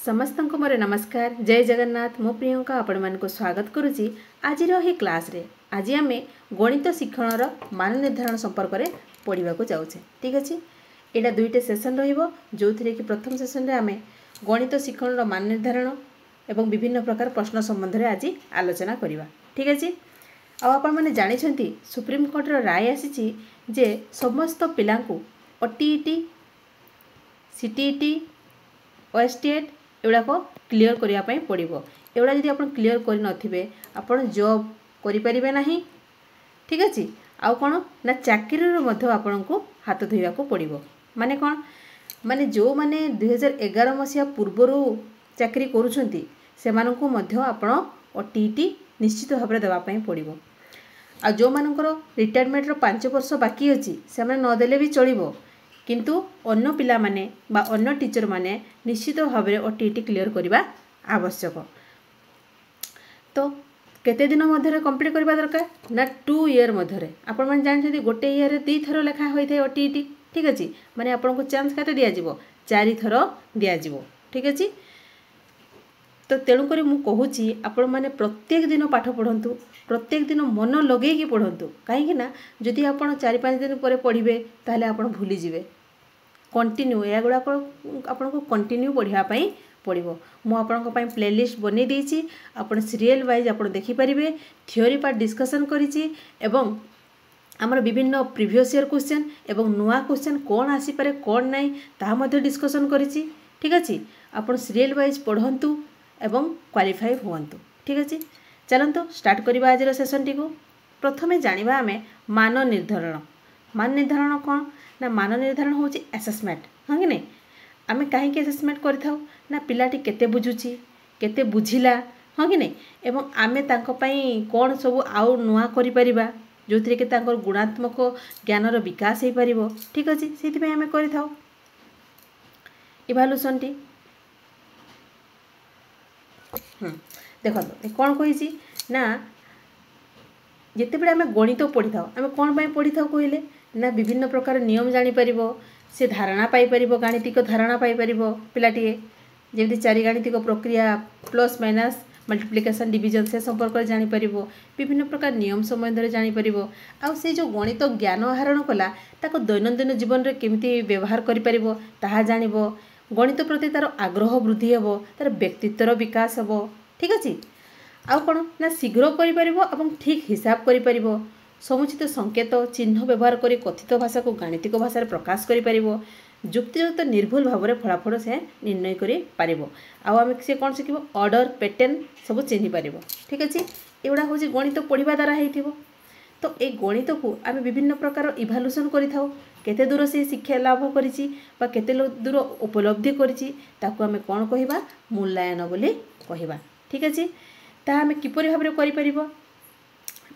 समस्त को मोर नमस्कार। जय जगन्नाथ। मो प्रियंका आपण मान को स्वागत करुच्ची आज ही क्लास रे। आज आम गणित शिक्षण मान निर्धारण संपर्क में पढ़ा जाऊे। ठीक अच्छे, यहाँ दुईटे सेसन रो कि प्रथम सेसन में आम गणित शिक्षण मान निर्धारण एवं विभिन्न प्रकार प्रश्न संबंध में आज आलोचना करवा। ठीक अच्छे, आपण मैंने जानते सुप्रीम कोर्ट राय आसी जे समस्त पिला ओटीईटी सीटीईटी ओएसटीएट एगुड़ाक क्लीयर करने पड़ो। एगुड़ा जब आप क्लीयर करे आपड़ जॉब करें ना। ठीक अच्छे, आउ कौन ना चाकरी आपण को हाथ धोवा पड़ो। माने कौन माने जो माने 2011 मसीहा पूर्वर चाकरी करुँच से आपण ओटीईटी निश्चित भाव में देवाई पड़ो। आ जो मानकर रिटायरमेंट 5 वर्ष बाकी अच्छी से नदेले भी चलो, किंतु अन्य पिला माने बा अन्य टीचर माने निश्चित भाव में ओटीईटी क्लीयर करने आवश्यक। तो केते दिन मध्य कंप्लीट करबा दरकार ना 2 ईयर मध्य। आपण माने जानछथि गोटे ईयर 2 थर लेखा होइथे ओटीईटी। ठीक अछि, माने आपण को चांस केते दिया जिवो 4 थर दिया जिवो। ठीक अछि, तो तेणुक मु कहूची आपण माने प्रत्येक दिन पाठ पढ़ंतु, प्रत्येक दिन मन लगेगी पढ़ंतु। कहीं ना जदि आपण 4-5 दिन पर पढ़िबे ताहले आपण भूली जिवे। कंटिन्यू या गुड़ा आपन को कंटिन्यू पढ़ाई पड़ो। मुझे प्लेलिस्ट बनी देती, आपन सीरियल वाइज आप देखिपारे। थ्योरी पार्ट डिस्कसन करी आमर विभिन्न प्रीवियस ईयर क्वेश्चन एवं नुआ क्वेश्चन कौन आसीपारे कौन नाई ताहा डिस्कसन करी। ठीक अच्छे, आप सीरियल वाइज पढ़ंतु एवं क्वालिफाई हुअंतु। ठीक अच्छे, चलतु स्टार्ट करवा आज सेसन टी को। प्रथमे जानिबा आमे मान निर्धारण। मान निर्धारण कौन ना मान निर्धारण हूँ एसेसमेंट। हाँ कि नहीं, आम कहीं एसेसमेंट करें ना पिलाटी केते बुझुची केते बुझिला। हाँ कि नहीं, एवं आमे तांको पई कौन सब आउ नुआ करि परिबा जो थी कि गुणात्मक ज्ञानर विकास हो पार। ठीक अच्छे, से आम कर इभालुएसन टी। देखो कौन कही ना जिते बड़े आम गणित पढ़ी था आम कौन पढ़ी था कहले ना विभिन्न प्रकार नियम जापर से धारणा पाइपर गाणितिक धारणा पाइपर पिलाटे जमी 4 गाणितिक प्रक्रिया प्लस माइनस मल्टीप्लिकेशन डिविजन से संपर्क में जापर विभिन्न प्रकार नियम संबंध में जापर आउ से जो गणित ज्ञान आहरण कला ताको दैनंदिन जीवन में केमिति व्यवहार करिपर ताहा जानिबो। गणित प्रति तार आग्रह वृद्धि हेबो, तार व्यक्तित्वर विकास हेबो। ठीक अच्छे, आउ कौन ना शीघ्र करिपर ठीक हिसाब करिपर समुचित संकेत चिन्ह व्यवहार कर कथित भाषा को गाणितिक भाषा प्रकाश करिपर युक्तियुक्त निर्भुल भाव में फलाफल से निर्णय कर आम से कौन शिख ऑर्डर पैटर्न सब चिन्ह पार। ठीक अच्छे, एगुड़ा हूँ गणित पढ़ा द्वारा हो। तो ये गणित को आम विभिन्न प्रकार इभालुएसन करते दूर से शिक्षा लाभ करते दूर उपलब्धि करें कौन कहवा मूल्यांकन बोली कहवा। ठीक अच्छे, ता आम किपरि भाव में कर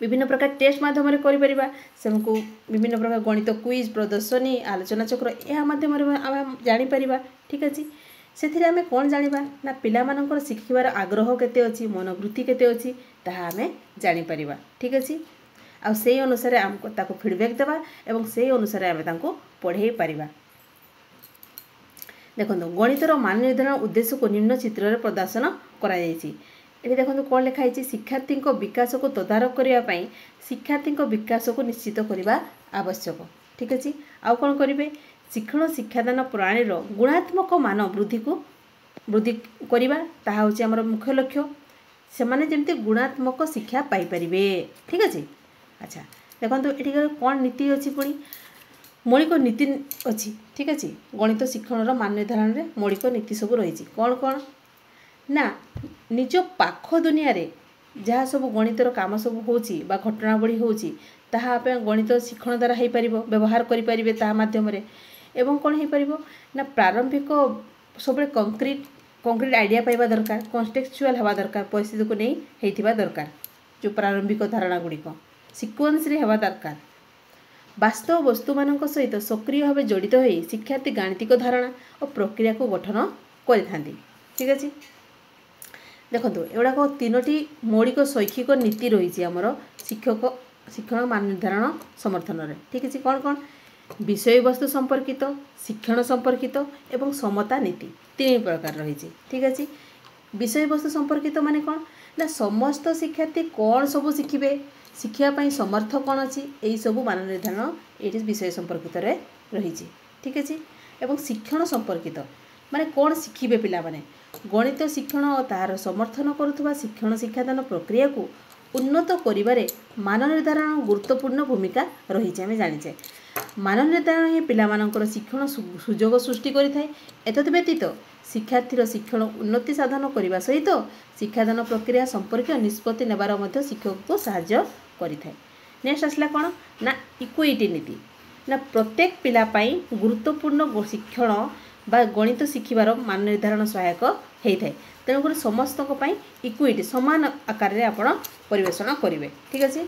विभिन्न प्रकार टेस्ट माध्यम से विभिन्न प्रकार गणित क्विज प्रदर्शनी आलोचना चक्र यह माध्यम आम जापर। ठीक अच्छे, से आम कौन जाना ना पिला मानकर शिखिबार आग्रह केते अच्छी मनोवृत्ति केते अच्छी ताहा आम जापर। ठीक अच्छे, आ से अनुसार आमको ताको फीडबैक देवा एवं से अनुसार आम ताको पढ़ाई पारिबा। देखो गणितर मान निर्धारण उद्देश्य को निम्न चित्र प्रदर्शन करा जायछि। ये देखो कौन लिखाई शिक्षार्थी विकास को तदारख करने शिक्षार्थी विकास को निश्चित करने आवश्यक। ठीक अच्छे, आउ कौन करेंगे शिक्षण शिक्षादान प्रणाली गुणात्मक मान वृद्धि करवा ताहा होछि हमर मुख्य लक्ष्य। से माने जमती गुणात्मक शिक्षा पाइपर। ठीक अच्छे, अच्छा देखो ये कौन नीति अच्छी पुणी मौलिक नीति अच्छी। ठीक अच्छे, गणित शिक्षण मान निर्धारण में मौलिक नीति सब रही कौन कौन ना निज पाख दुनिया रे जहाँ सब गणितर काम सब होची बा घटनावली होची ताहा आप गणित शिक्षण द्वारा हो पार व्यवहार करें ता माध्यम एवं कौन हो पार ना प्रारंभिक सब कंक्रीट आइडिया पाइबा दरकार, कॉन्टेक्चुअल हवा दरकार, परिस्थिति को नहीं होइथिबा दरकार। जो प्रारंभिक धारणा गुड़िक सिक्वेन्स रे हवा दरकार, वास्तव वस्तु मानक सहित सक्रिय भाव जड़ित हो शिक्षार्थी गाणितिक धारणा और प्रक्रिया को गठन करिथांती। ठीक अच्छे, देखो एगुड़ाक 3टी मौलिक शैक्षिक नीति रही आमर शिक्षण मान निर्धारण समर्थन में। ठीक अच्छे, कौन कौन विषयवस्तु संपर्कित, शिक्षण संपर्कित एवं समता नीति 3 प्रकार रही। ठीक अच्छे। विषयवस्तु संपर्कित माने कौन ना समस्त शिक्षार्थी कौन सब शिखिबे, शिक्षापी समर्थ कौन अच्छी, यही सब मान निर्धारण ये विषय संपर्कित रही। ठीक अच्छे। एवं शिक्षण संपर्कित माने कौन शिखिबे पिला माने गणित शिक्षण और तार समर्थन करुवा शिक्षण शिक्षादान प्रक्रिया को उन्नत करिबारे मान निर्धारण गुरुत्वपूर्ण भूमिका रही। आम जाचे मान निर्धारण ही पिलामानंकर शिक्षण सुजोग सृष्टि करिथाए। एतद व्यतीत शिक्षार्थीर शिक्षण उन्नति साधन करने सहित शिक्षादान प्रक्रिया संपर्क निष्पत्ति नेबार मध्य शिक्षक को सहाय्य करिथाए। नेक्स्ट आसला कौन ना इक्विटी नीति ना प्रत्येक पिला पाई गुरुत्वपूर्ण शिक्षण बा गणित शिखिबार मान निर्धारण सहायक होता है। तेणुक समस्त इक्विटी समान आकार में आपण परिवेषण करेंगे। ठीक अच्छे।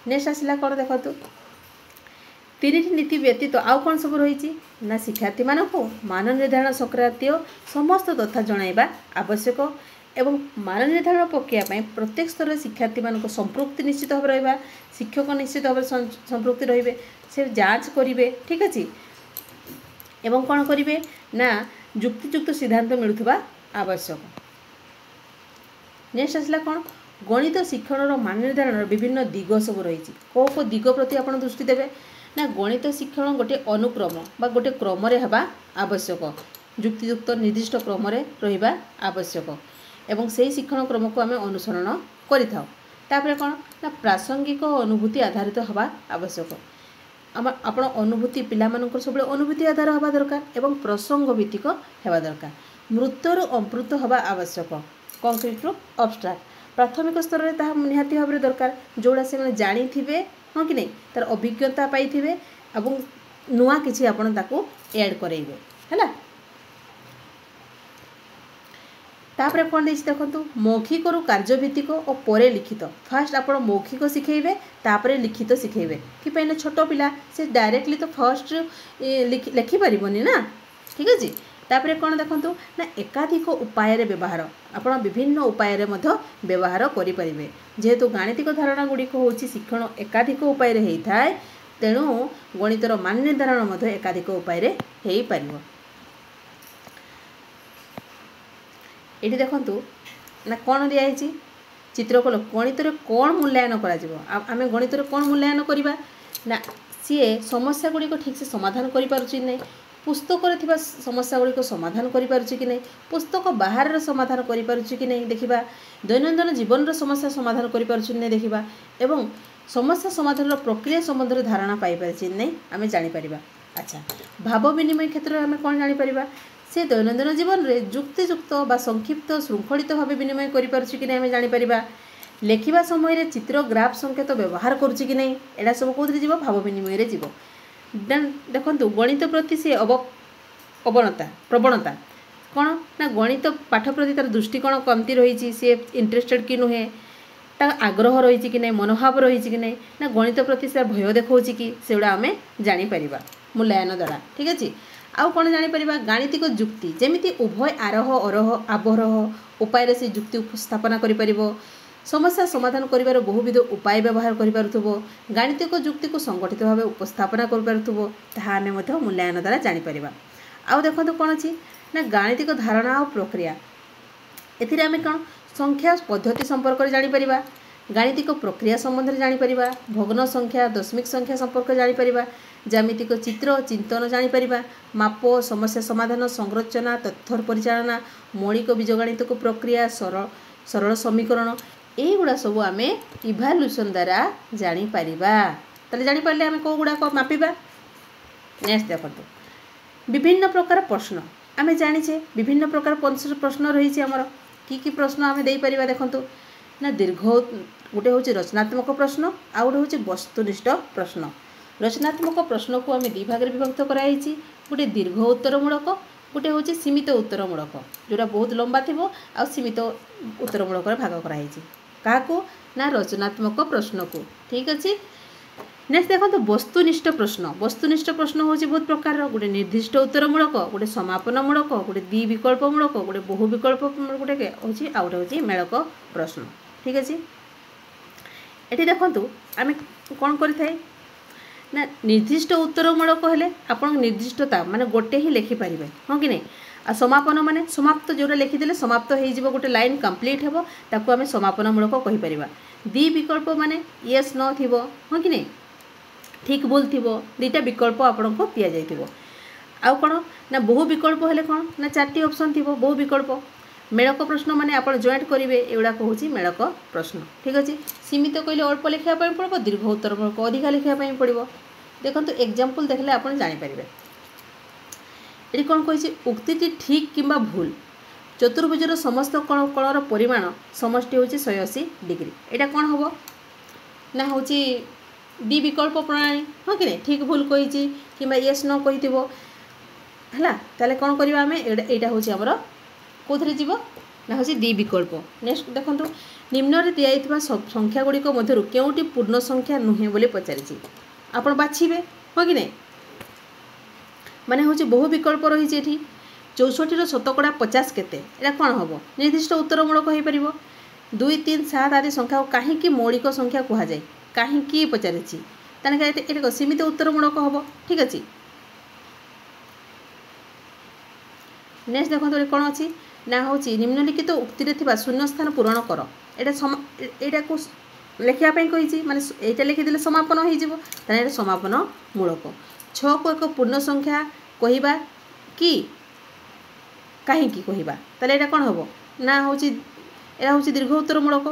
नेक्स्ट आसला कौन देखो 3 नीति व्यतीत आउ कौन सब रही ना शिक्षार्थी मानक मान निर्धारण संक्रांतीय समस्त तथ्य जणाइबा आवश्यक एवं मान निर्धारण प्रक्रिया प्रत्येक स्तर शिक्षार्थी मान संपृक्ति निश्चित भाव रहा, शिक्षक निश्चित भाव संपृक्ति रे से जांच करेंगे। ठीक अच्छे। एवं कौन करेंगे ना युक्तियुक्त सिद्धांत मिलुवा आवश्यक। नेक्स्ट आसला कौन गणित शिक्षण मान निर्धारण विभिन्न दिग सब रही। को दिग प्रति आप दृष्टि देवे ना गणित शिक्षण गोटे अनुक्रम बा गोटे क्रम हवा आवश्यक, युक्तियुक्त निर्दिष्ट क्रम रहिबा आवश्यक एवं से शिक्षण क्रम को आम अनुसरण करें। कौन ना प्रासंगिक अनुभूति आधारित हवा आवश्यक। आपण अनुभूति पिला मानकर सब अनुभूति आधार हवा दरकार एवं प्रसंग भित्तिक हेबा दरकार। मृत्यु अमृत हवा आवश्यक, कंक्रीट रु अब्स्ट्राक्ट प्राथमिक स्तर में ताहा निहाती भाव दरकार, जोड़ा से जानी थे हाँ कि नहीं तार अभिज्ञता पाई एवं नुआ किसी आपण ताको ऐड करेंगे है। तापर कौन देखो मौखिक रु कार्यभित्तिक और परे लिखित। फास्ट आप मौखिक शिखेबे तापर लिखित शिखेबे कि ना छोट पिला से डायरेक्टली तो फर्स्ट लिखिपर ना। ठीक अच्छे। तापर कौन देखो ना एकाधिक उपाय व्यवहार आप विभिन्न उपाय व्यवहार करें। जेहेतु गाणितिक धारणा गुड़िक हूँ शिक्षण एकाधिक उपाय होता है, तेणु गणितर मान निर्धारण एकाधिक उपाय हो पार। ये देखु ना कौन दिखाई चित्रकल गणित कौन मूल्यांकन करें गणित कौन मूल्यांकन करवा ना सी समस्या गुड़िक ठीक से समाधान कर पुस्तक समस्या गुड़िक समाधान करें पुस्तक बाहर समाधान करें देखा दैनंदिन जीवन समस्या समाधान करें देखा एवं समस्या समाधान प्रक्रिया संबंध में धारणा पाई नहीं आम जापर। अच्छा भाव विनिमय क्षेत्र में आम कौन जापर से दैनंदिन जीवन में युक्तियुक्त बा संक्षिप्त श्रृंखलित भाव विनिमय करें जापर। लेखिबा समय चित्र ग्राफ संकेत व्यवहार करुच्ची कि नहीं एटा सब कौन जीव भाव विनिमय जीव। देखु गणित प्रति से अवनता प्रवणता कौन ना गणित पाठ प्रति तार दृष्टिकोण कमती रही सी इंटरेस्टेड कि नुहे ता आग्रह रही कि नहीं मनोभाव रही कि नहीं ना गणित प्रति से भय देखा कि सेगुड़ा आम जापर मूल्यांकन द्वारा। ठीक अच्छे। आउ कौन जापर गाणितिक जुक्ति जमीती उभय आरोह अरोह आबरोह उपाय से जुक्ति उपस्थापना कर समस्या समाधान कर बहुविध उपाय व्यवहार कर गाणितिक जुक्ति को संगठित भाव उपस्थापना कर मूल्यांकन द्वारा जापर। आउ देखो कौन अच्छी ना गाणितिक धारणा और प्रक्रिया एथिरे आम कौन संख्या पद्धति संपर्क में जापर, गाणितिक प्रक्रिया संबंध में जापर, भग्न संख्या दशमिक संख्या संपर्क जापर, ज्यामितिक चित्र चिंतन जापर, माप समस्या समाधान संरचना तथ्य परिचालना मौलिक बीजगणितिक प्रक्रिया सरल समीकरण यहीगुड़ा सब आम इभाल्यूएसन द्वारा जापर। ताले जापर आम कौ गुड़ाक मापिबा। नेक्स्ट देखो विभिन्न प्रकार प्रश्न आम जाचे विभिन्न प्रकार प्रश्न रही आमर कि प्रश्न आम देपर। देखु ना दीर्घ गोटे हूँ रचनात्मक प्रश्न आउ गोटे हूँ वस्तुनिष्ठ प्रश्न। रचनात्मक प्रश्न को आम 2 भाग में विभक्त कराई गोटे दीर्घ उत्तरमूलक गोटे हूँ सीमित उत्तरमूलक जोड़ा बहुत लंबा थी आ सीमित उत्तरमूलक भाग कराई क्या ना रचनात्मक प्रश्न को। ठीक अच्छे। नेक्स्ट देखो वस्तुनिष्ठ प्रश्न। वस्तुनिष्ठ प्रश्न हूँ बहुत प्रकार गोटे निर्दिष्ट उत्तरमूलक गोटे समापनमूलक गोटे द्विविकल्पमूलक गोटे बहुविकल्प गोटे हूँ आउ गोटे हूँ मेलक प्रश्न। ठीक अच्छे। ये देखु आम कौन करें ना निर्दिष्ट उत्तरमूलक हेले आपण निर्दिष्टता माने गोटे ही लिखि पारिबे हां कि नहीं आ समापन माने समाप्त जोरा लिखिदेले समाप्त हो जीवो गोटे लाइन कंप्लीट हेबो ताकू आमे समापनमूलक कहि परिबा दी विकल्प माने यस नो थिबो हां कि नहीं ठीक भूल थिबो दुईटा विकल्प आपन को दिया जाइथिबो आउ कोन ना बहु विकल्प हेले कोन ना चारटी ऑप्शन थिबो बहु विकल्प मेलक प्रश्न माने आपण जॉइंट करिवे एउडा कहूची मेलक प्रश्न ठीक अछि सीमित कइले अल्प लिखिया पय पड़बो दीर्घ उत्तरमूलक अधिक लिखिया पय पड़बो देखंतु एग्जांपल देखले आपण जानि परिबे एटी कोन कहिछि उक्तिटी ठीक किंबा भूल चतुर्भुजर समस्त कोणर परिमाण समष्टि होची 180 डिग्री एटा कोन होबो ना होची डी विकल्प प्रणाली हां कि नहीं ठीक भूल कहिछि किंबा यस नो कहिथिबो हला ताले कोन करबा हमें एटा होची हमर कोथरे जीवो ना होची डी विकल्प नेक्स्ट देखंतु निम्न रे दियाइतबा संख्या गुडी को मध्यरु केउटी पूर्ण संख्या नुहे बोली पचारिछि आपण बाछिबे हो कि नहीं माने होची बहु विकल्प रही जेठी 64 रो शतकड़ा 50 केते एटा कोन होबो निर्दिष्ट उत्तरमूलक होई परिबो 2 3 7 आदि संख्या को काहे की मौलिक संख्या कुहा जाय काहे की पचारिछि तने एटा सीमित उत्तरमूलक होबो ठीक अछि नेक्स्ट देखो कौन अच्छी ना हूँ निम्नलिखित उक्ति थिबा शून्य स्थान पूरण कर एटा को लिखापी कही माने यहाँ लिखिदे समापन हो समापन मूलक 6 को एक पूर्ण संख्या कहवा कि कहीं कहवा ताले एटा कौन हम ना हूँ दीर्घ उत्तरमूलक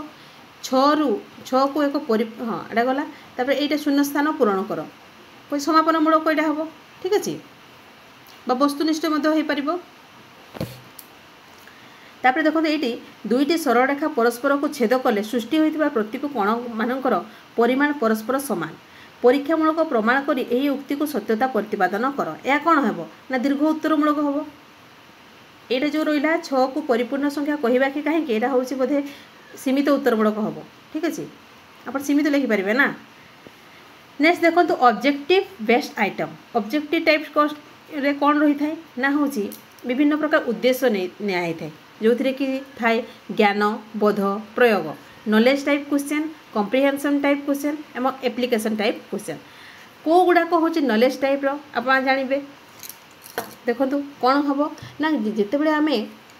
6 को एक हाँ एटा गला तापर एटा शून्य स्थान पूरण कर समापन मूलक यहाँ हम ठीक अच्छे वस्तुनिष्ठ हो पार तापर देखो ये दुईटी सरल रेखा परस्पर को छेद कले सृष्टि होता प्रत्येक कोण मानकर परिमाण परस्पर सामान परीक्षामूलक प्रमाण करी एही उक्ति को सत्यता प्रतिपादन कर यह कौन हम ना दीर्घ उत्तरमूलक हम ये जो रहा 6 को परिपूर्ण संख्या कहवा कि कहीं यहाँ हूँ बोधे सीमित उत्तरमूलक हम ठीक अच्छे आप सीमित लिखिपारे ना नेक्स्ट देखो objective based item objective type कौन रही था ना हूँ विभिन्न प्रकार उद्देश्य निया था जो थे कि थाए ज्ञान बोध प्रयोग knowledge type question comprehension type question एवं एप्लिकेशन टाइप क्वेश्चन को गुड़ाक हूँ नॉलेज टाइप आप जानवे देखो कौन हम ना जिते बड़े आम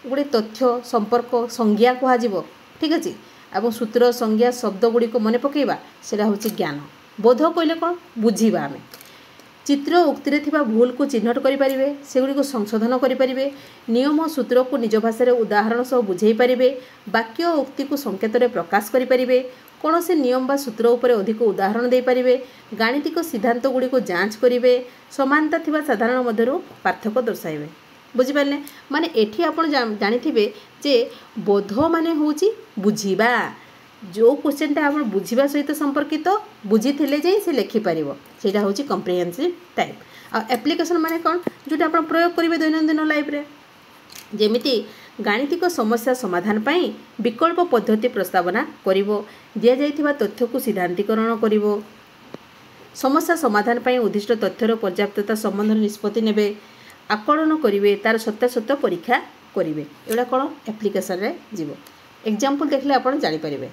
गोटे तथ्य संपर्क संज्ञा कह ठीक अच्छे और सूत्र संज्ञा शब्द गुड़िक मन पकेबा से हूँ ज्ञान बोध कहले कौन बुझा आम चित्र उक्ति थिबा भूल को चिन्हट करें सेगुड़ी को संशोधन करें नियम सूत्र को निज भाषा उदाहरण सह बुझे पारे वाक्य उक्ति को संकेत प्रकाश करें कौन से नियम बा सूत्र उपर अधिक उदाहरण दे पारे गाणितिक सिद्धांत गुड़ी को जांच करेंगे समानता थिबा साधारण मध्यरु पार्थक्य दर्शाइबे बुझिपारे माने एठी आपण जानिथिबे जे बोध माने होची बुझिबा जो क्वेश्चनटा आप बुझा सहित संपर्कित बुझी जाई से लिखिपर से हूँ कम्प्रिहेंसिव टाइप आ एप्लिकेशन माने कौन जोटा आप प्रयोग करेंगे दैनंदिन लाइफ रे जेमिति गाणितिक समस्या समाधान पाई विकल्प पद्धति प्रस्तावना करिवो दिया जाइथिबा तथ्य को सिद्धांतीकरण करिवो समस्या समाधान पाई उद्दिष्ट तथ्यर पर्याप्तता संबंध निष्पत्ति नेबे आकलन करिवे तार सत्यासत्य परीक्षा करिवे एटा कौन एप्लिकेशन रे जीवो एग्जांपल देखले आपण जानि परिबे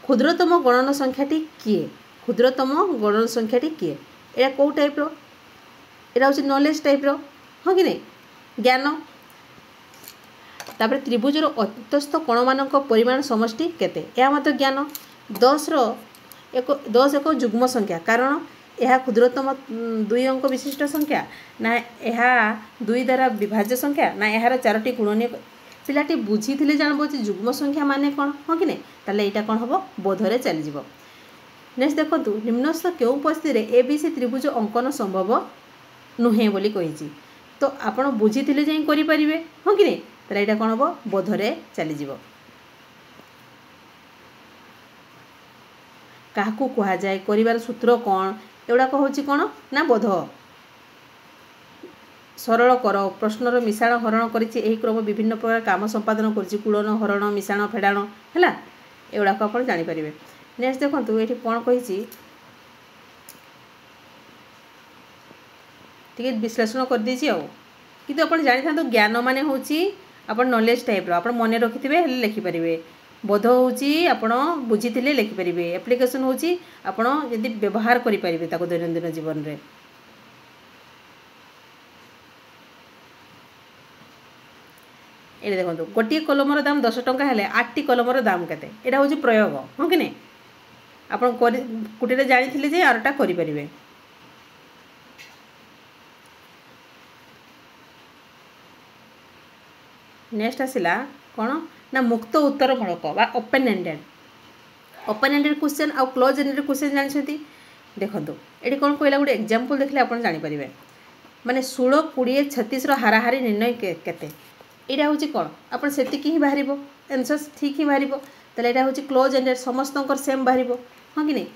क्षुद्रतम गणन संख्याटी किए क्षुद्रतम गणन संख्याटी किए एटा कौ टाइप रो एटा होची नॉलेज टाइप रो हाँ कि नहीं ज्ञान तापर त्रिभुजर अन्तस्थ कोण मानक परिमाण समष्टि केते या मत ज्ञान 10 एक जुग्म संख्या कारण यह क्षुद्रतम 2 अंक विशिष्ट संख्या ना यह 2 द्वारा विभाज्य संख्या ना यार 4टी गुणनीय पिलाटी बुझी थे जानबो जुग्म संख्या माने कौन हाँ कि नहीं ताले एटा कौन हम बोधरे चली नेक्स्ट देखो निम्नस्थ क्यों परिस्थिति एबीसी त्रिभुज अंकन संभव नुहे बोली कही तो आपण बुझी थे जाई करि परिबे हाँ कि नहीं ताले एटा कौन हम बोधरे चली काहाकू कहा जाए करिवार सूत्र कौन एगुड़ाक हूँ कौन ना बोध सरल कर प्रश्नर मिशाण हरण करिछि एही क्रम विभिन्न प्रकार काम संपादन करिछि कूलन हरण मिशाण फेडाण हैला एगुड़ाक आप जानीपर नेक्स्ट देखो ये कौन कही टी विश्लेषण कर देछि किंतु आप जानी था ज्ञान माने हूँ आप नॉलेज टाइप आप मन रखिथे लिखिपारे बोध होउची आपण बुझीथिले लिखि परिबे एप्लिकेशन होउची आपण यदि व्यवहार करि परिबे ताको दैनंदिन जीवन रे ये देखो गोटे कलमर दाम 10 टंका हेले 8टी कलमर दाम केते एटा होउची प्रयोग हो कि नहीं आपण कुटीरे जानिथिले जे आरटा करि परिबे नेक्स्ट आसिला कौन ना मुक्त उत्तरमूलक बा ओपन एंडेड क्वेश्चन आ क्लोज एंडेड क्वेश्चन जानछथि देखंतु एठी कोन कहला गुटे एग्जांपल देखले आपण जानि परिबे माने 16 20 36 रो हाराहारी निर्णय केते एटा होची कोन आपण सेति की ही बाहरिबो आंसर ठीक ही बाहरिबो तले एटा होची क्लोज एंडेड समस्तंकर सेम बाहरिबो हां कि नहीं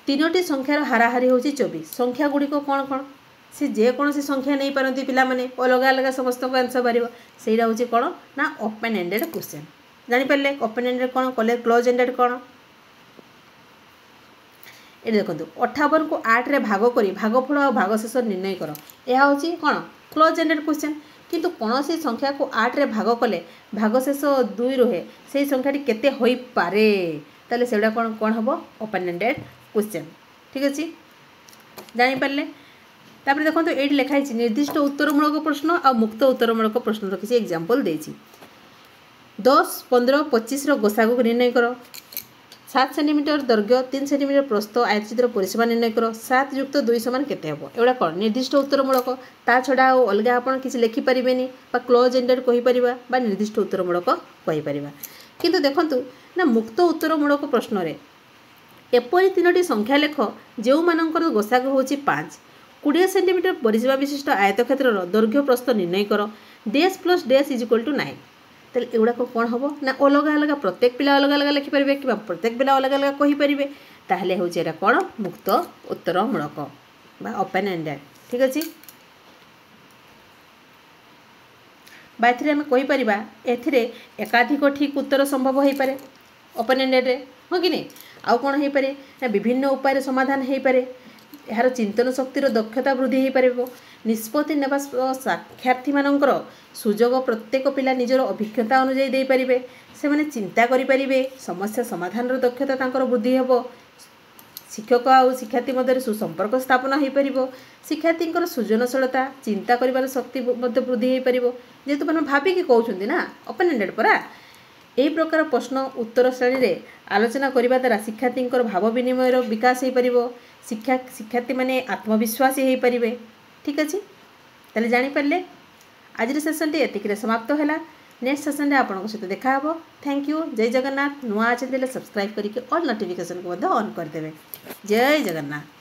तीनोटी संख्यार हाराहारी होची 24 संख्या गुडी को कोन से जेकोसी संख्या नहीं पारती पिला माने अलग अलग समस्त को आंसर बाहर से कौन ना ओपन एंडेड क्वेश्चन जानीपारे ओपन एंडेड कौन कले क्लोज एंडेड कौन ये देखो 58 को 8 रे भाग करी भागफल और भागशेष निर्णय कर यह हूँ कौन क्लोज एंडेड क्वेश्चन किंतु कौन सी संख्या को 8 रे भाग कले भागशेष 2 रहे से संख्याटी केते होई पारे ताले सेडा कौन कौन हम ओपन एंडेड क्वेश्चन ठीक अच्छे जानीपारे तापर देखो ये लिखाई निर्दिष्ट उत्तरमूलक प्रश्न और मुक्त उत्तरमूलक प्रश्न किसी एग्जांपल देछि 10 15 25 गोसागु को निर्णय कर 7 सेंटीमीटर दैर्घ्य 3 सेंटीमीटर प्रस्थ आयतचित्र परिसीमा निर्णय कर 7 युक्त 2 समान केते हबो एवडा कोन निर्दिष्ट उत्तरमूलक ता छडा अलगा आपण किसी लिखि परिबेनी बा क्लोज एंडेड कहि परिबा बा निर्दिष्ट उत्तरमूलक कहि परिबा किंतु देखंतु ना मुक्त उत्तरमूलक प्रश्न रे एपरि तीनोटी संख्या लेख जेउ मानकर गोसागु होछि 5 20 सेंटीमीटर परिसीमा विशिष्ट आयतक्षेत्र दैर्घ्य प्रस्थ निर्णय कर dash plus dash is equal to 9 तेल एगुड़ा कौन हम ना अलग अलग प्रत्येक पिला अलग अलग लिखिपारे कि प्रत्येक पिला अलग अलग कहींपारे ताहले हूँ यहाँ कौन मुक्त उत्तरमूलक बा ओपन एंडेड ठीक अच्छे बाथरे आम कहीपर एकाधिक ठीक उत्तर संभव हो पारे ओपन एंडेड हाँ कि नहीं आउ कौन हो पारे ना विभिन्न उपाय समाधान हो पारे यार चिंतन शक्तिर दक्षता वृद्धि हो पार निष्पत्ति नेबा साक्षार्थी मानकर सुजोग प्रत्येक पिला निजर अभिज्ञता अनुଯାयी दे पारिबे से माने चिंता करि पारिबे समस्या समाधान दक्षता तांकर वृद्धि हेबो शिक्षक आउ शिक्षार्थी मध्य सुसंपर्क स्थापन हो पार शिक्षार्थी सृजनशीलता चिंता करिवार शक्ति मध्य वृद्धि हो पार जेहेतु मैंने भाविकी कहते ना ओपन एंडेड परा यही प्रकार प्रश्न उत्तर श्रेणी रे आलोचना करने द्वारा शिक्षार्थी भाव विनिमय विकास हो पार शिक्षार्थी माने आत्मविश्वासी हो पारे ठीक अच्छे ताले जानीपारे आज सेसन टी एतिक समाप्त है नेक्स्ट सेसन आपन सहित देखा हे थैंक यू जय जगन्नाथ नुआ अच्छे सब्सक्राइब करके ऑल नोटिफिकेशन को ऑन करदे जय जगन्नाथ।